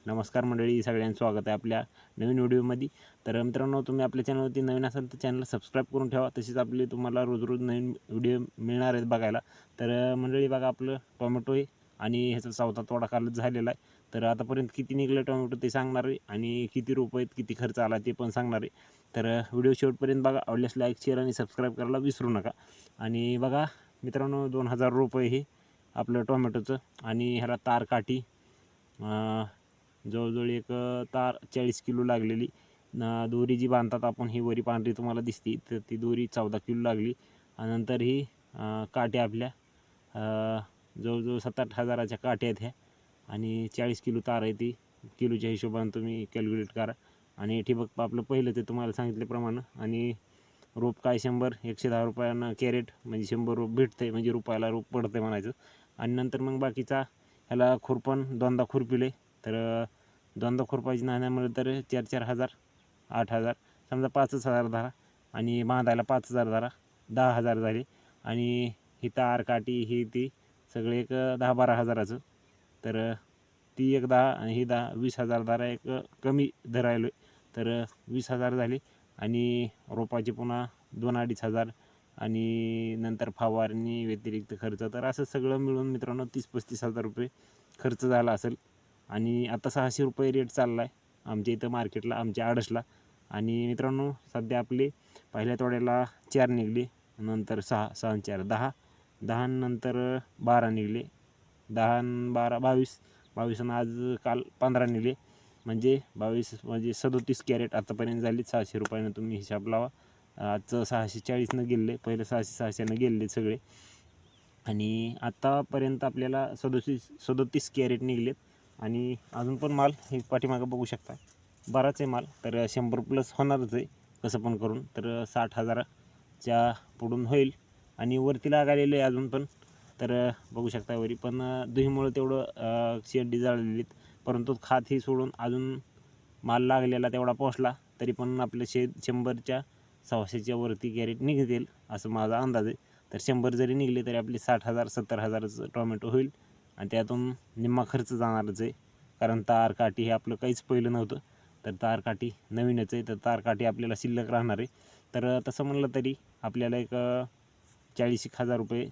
नमस्कार मंडळी, सगळ्यांचं स्वागत आहे आपल्या नवीन व्हिडिओमध्ये। तर मित्रांनो, तुम्ही आपल्या चॅनलवरती नवीन असाल तर चॅनलला सबस्क्राईब करून ठेवा। तसेच आपले तुम्हाला रोज रोज नवीन व्हिडिओ मिळणार आहेत बघायला। तर मंडळी बघा, आपलं टोमॅटो आहे आणि ह्याचा चौथा तोडा कालच झालेला आहे। तर आतापर्यंत किती निघले टोमॅटो ते सांगणार आहे आणि किती रुपये किती खर्च आला ते पण सांगणार आहे। तर व्हिडिओ शेवटपर्यंत बघा। आवडल्यास लाईक, शेअर आणि सबस्क्राईब करायला विसरू नका। आणि बघा मित्रांनो, 2000 रुपये हे आपलं टोमॅटोचं आणि ह्याला तार काठी जवळजवळ एक तार 40 किलो लागलेली। दोरी जी बांधतात आपण, ही वरी पांढरी तुम्हाला दिसती, तर ती दोरी 14 किलो लागली। आणि नंतर ही काठी आपल्या जवळजवळ 7-8 हजाराच्या काठ्या आहेत ह्या आणि 40 किलो तार आहे ती। किलोच्या हिशोबाने तुम्ही कॅल्क्युलेट करा। आणि ठिबक आपलं पहिलं ते तुम्हाला सांगितल्याप्रमाणे। आणि रोप काय 100-110 रुपयांना कॅरेट, म्हणजे 100 रोप भेटते, म्हणजे रुपयाला रोप पडते म्हणायचं। आणि नंतर मग बाकीचा ह्याला खुरपण दोनदा खुरपिले, तर दोनदा खुरपायची नाही म्हणलं तर 4-4 हजार, 8 हजार, समजा 5 हजार धरा। आणि बांधायला 5 हजार धरा, 10 हजार झाले। आणि ही तार काठी ही ती सगळे एक 10-12 हजाराचं। तर ती एक 10 आणि ही 10-20 हजार धरा, एक कमी धरायलो। तर 20 हजार झाले। आणि रोपाचे पुन्हा 2-2.5 हजार आणि नंतर फवारणी व्यतिरिक्त खर्च, तर असं सगळं मिळून मित्रांनो 30-35 हजार रुपये खर्च झाला असेल। आणि आता 600 रुपये रेट चालला आहे आमच्या इथं मार्केटला, आमच्या आडसला। आणि मित्रांनो, सध्या आपले पहिल्या तोड्याला 4 निघले, नंतर 6, 6 आणि 4 10, 10 नंतर 12 निघले, 10 आणि 12 22, 22 आणि आज काल 15 निघले, म्हणजे 22 म्हणजे 37 कॅरेट आतापर्यंत झाले। 600 रुपयानं तुम्ही हिसाब लावा। आजचं 640नं गेले, पहिलं 600-600नं गेले सगळे। आणि आत्तापर्यंत आपल्याला 37 कॅरेट निघलेत। आणि अजून पण माल हे पाठीमागं बघू शकता, बराच आहे माल। तर 100 प्लस होणारच आहे कसं पण करून, तर 60 हजाराच्या पुढून होईल। आणि वरती लागालेलं आहे अजून पण, तर बघू शकता वरी पण दुहीमुळं तेवढं शेंडी जाळलेलीत। परंतु खात ही सोडून अजून माल लागलेला तेवढा पोचला, तरी पण आपलं 100च्या 600च्या वरती कॅरेट निघतील असं माझा अंदाज आहे। तर 100 जरी निघले तरी आपले 60 हजार 70 हजाराचं टोमॅटो होईल। आणि त्यातून निम्मा खर्च जाणारच आहे, कारण तार काठी हे आपलं काहीच पहिलं नव्हतं, तर तार काठी नवीनच आहे। तर तार काठी आपल्याला शिल्लक राहणार आहे। तर तसं म्हणलं तरी आपल्याला एक 40-1 हजार रुपये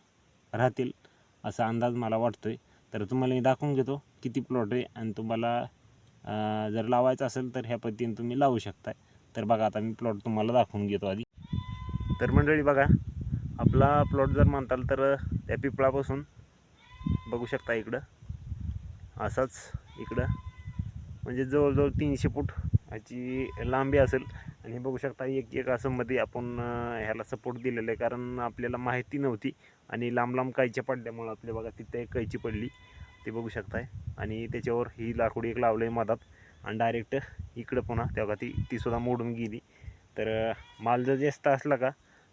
राहतील असा अंदाज मला वाटतो आहे। तर तुम्हाला मी दाखवून घेतो किती प्लॉट आहे, आणि तुम्हाला जर लावायचं असेल तर ह्या पद्धतीने तुम्ही लावू शकताय। तर बघा, आता मी प्लॉट तुम्हाला दाखवून घेतो आधी। तर मंडळी बघा, आपला प्लॉट जर म्हणताल तर त्या पिपळापासून बघू शकता इकडं असाच, इकडं म्हणजे जवळजवळ 300 फूट ह्याची लांबी असेल। आणि बघू शकता एक असं मध्ये आपण ह्याला सपोर्ट दिलेलं आहे, कारण आपल्याला माहिती नव्हती। आणि लांब लांब कैच्या पडल्यामुळं आपल्या बघा तिथं एक कैची पडली, ते बघू शकताय। आणि त्याच्यावर ही लाकूड एक लावलं आहे मधात, आणि डायरेक्ट इकडं पुन्हा तेव्हा ती सुद्धा मोडून गेली। तर माल जर जास्त असला का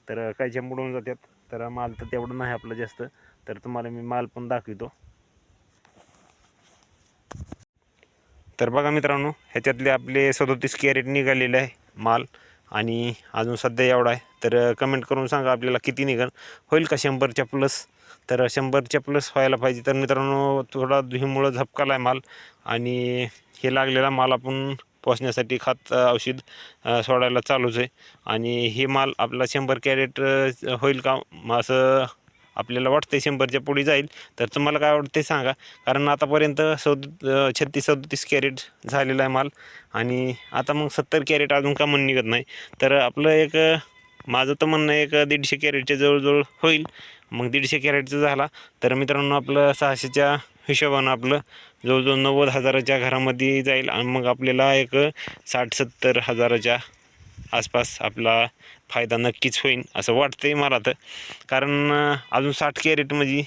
तर कैच्या मोडून जातात, तर माल तर तेवढं नाही आपलं जास्त। तर तुम्हाला मी माल पण दाखवतो। तर बघा मित्रांनो, ह्याच्यातले आपले 37 कॅरेट निघालेले आहे माल, आणि अजून सध्या एवढा आहे। तर कमेंट करून सांगा आपल्याला किती निघन, होईल का 100च्या प्लस। तर 100च्या प्लस व्हायला पाहिजे। तर मित्रांनो, थोडा धुईमुळं झपकाला आहे माल, आणि हे लागलेला माल आपण पोसण्यासाठी खत औषध सोडायला चालूच आहे। आणि हे माल आपला 100 कॅरेट होईल का असं आपल्याला वाटतं, 100च्या पुढे जाईल। तर तुम्हाला काय वाटतं ते सांगा, कारण आतापर्यंत 36-37 कॅरेट झालेला आहे माल, आणि आता मग 70 कॅरेट अजून का म्हणून निघत नाही। तर आपलं एक माझं तर म्हणणं एक 150 कॅरेटच्या जवळजवळ होईल। मग 150 कॅरेटचं झाला तर मित्रांनो, आपलं 600च्या हिशोबानं आपलं जवळजवळ 90 हजाराच्या घरामध्ये जाईल। आणि मग आपल्याला एक 60-70 हजाराच्या आसपास आपला फायदा नक्कीच होईल असं वाटतंय मला तर। कारण अजून 60 कॅरेट म्हणजे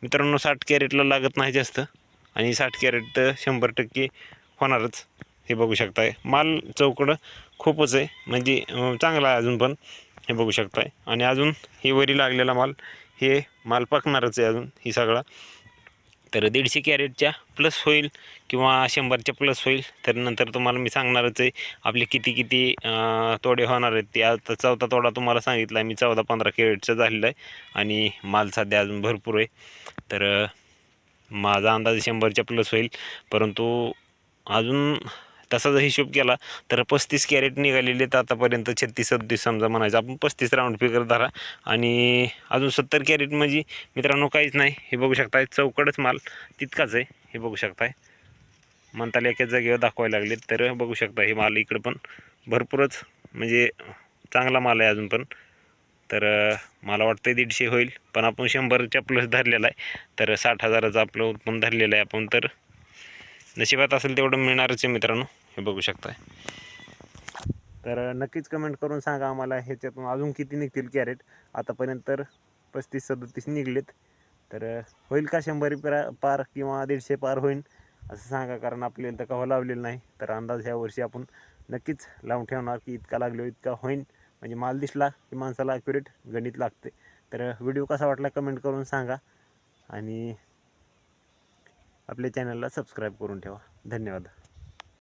मित्रांनो, 60 कॅरेटला लागत नाही जास्त, आणि 60 कॅरेट तर 100% होणारच। हे बघू शकताय, माल चौकडं खूपच आहे, म्हणजे चांगला आहे अजून पण, हे बघू शकताय। आणि अजून हे वरी लागलेला माल, हे माल पकणारच आहे अजून ही सगळा। तर 150 कॅरेटच्या प्लस होईल किंवा 100च्या प्लस होईल, तर नंतर तुम्हाला मी सांगणारच आहे आपले किती किती तोडे होणार आहेत ते। आता चौथा तोडा तुम्हाला सांगितला आहे मी, 14-15 कॅरेटचा झालेला आहे, आणि माल सध्या अजून भरपूर आहे। तर माझा अंदाज 100च्या प्लस होईल, परंतु अजून तसा जर हिशोब केला तर 35 कॅरेट निघालेले आहेत आतापर्यंत. 36-37 समजा म्हणायचं आपण, 35 राऊंड फिगर धरा. आणि अजून 70 कॅरेट म्हणजे मित्रांनो काहीच नाही. हे बघू शकताय चौकडच माल तितकाच आहे. हे बघू शकताय म्हणताला एकाच जागेवर दाखवायला लागले. तर बघू शकता हे माल इकडं पण भरपूरच म्हणजे चांगला माल आहे अजून पण. तर मला वाटतं 150 होईल, पण आपण 100च्या प्लस धरलेला आहे. तर 60,000चं आपलं उत्पन्न धरलेलं आहे आपण. तर नशिबात असेल तेवढं मिळणारच आहे मित्रांनो. हे बघू शकताय. तर नक्कीच कमेंट करून सांगा आम्हाला ह्याच्यातून अजून किती निघतील कॅरेट. आतापर्यंत तर 35-37 निघलेत. तर होईल का 100 पार किंवा 150 पार होईल असं सांगा, कारण आपल्याला तर कवा लावलेलं नाही. तर अंदाज ह्या वर्षी आपण नक्कीच लावून ठेवणार की इतका लागलो इतका होईल. म्हणजे माल दिसला की माणसाला ॲक्युरेट गणित लागते. तर व्हिडिओ कसा वाटला कमेंट करून सांगा आणि आपल्या चॅनलला सबस्क्राईब करून ठेवा. धन्यवाद.